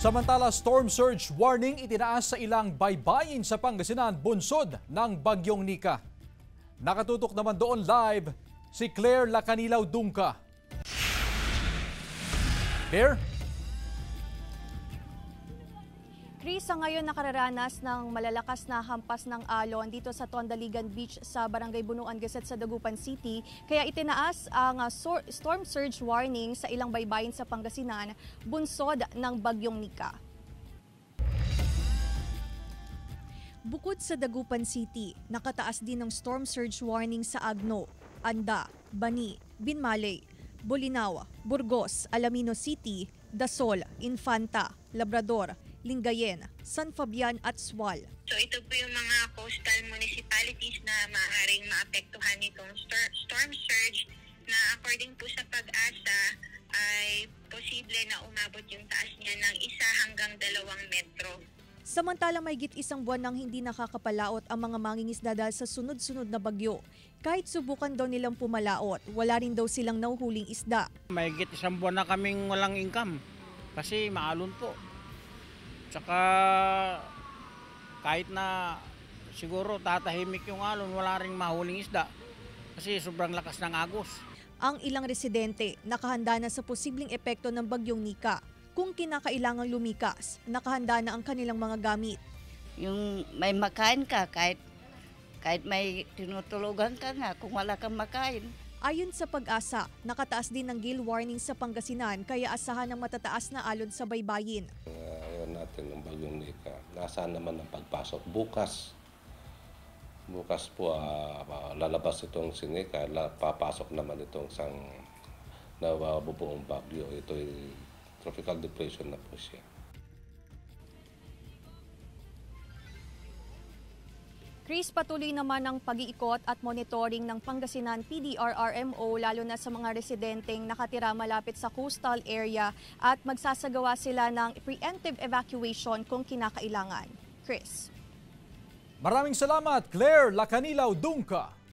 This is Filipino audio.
Samantala, storm surge warning itinaas sa ilang baybayin sa Pangasinan bunsod ng Bagyong Nika. Nakatutok naman doon live si Claire Lacanilaw Dungca. Claire? Chris, sa ngayon nakararanas ng malalakas na hampas ng alon dito sa Tondaligan Beach sa Barangay Bunuan, Gusset sa Dagupan City. Kaya itinaas ang storm surge warning sa ilang baybayin sa Pangasinan, bunsod ng Bagyong Nika. Bukod sa Dagupan City, nakataas din ng storm surge warning sa Agno, Anda, Bani, Binmaley, Bolinao, Burgos, Alaminos City, Dasol, Infanta, Labrador, Lingayen, San Fabian at Sual. So ito po yung mga coastal municipalities na maaaring maapektuhan nitong storm surge na according po sa pag-asa ay posible na umabot yung taas niya ng 1 hanggang 2 metro. Samantalang mahigit 1 buwan nang hindi nakakapalaot ang mga mangingisda dahil sa sunod-sunod na bagyo. Kahit subukan daw nilang pumalaot, wala rin daw silang nahuhuling isda. Mahigit 1 buwan na kaming walang income kasi maalon po. Tsaka kahit na siguro tatahimik yung alon, wala ring mahuling isda kasi sobrang lakas ng agos. Ang ilang residente nakahanda na sa posibleng epekto ng Bagyong Nika. Kung kinakailangang lumikas, nakahanda na ang kanilang mga gamit. Yung may makain ka, kahit may tinutulugan ka nga kung wala kang makain. Ayon sa pag-asa, nakataas din ng gale warning sa Pangasinan kaya asahan ng matataas na alon sa baybayin. Ngayon natin ng Bagyong Nika, nasaan naman ang pagpasok? Bukas po lalabas itong sinika, papasok naman itong isang nabubuong bagyo. Ito ay tropical depression na po siya. Chris, patuloy naman ang pag-iikot at monitoring ng Pangasinan PDRRMO lalo na sa mga residenteng nakatira malapit sa coastal area at magsasagawa sila ng preemptive evacuation kung kinakailangan. Chris. Maraming salamat, Claire Lacanilaw Dungca.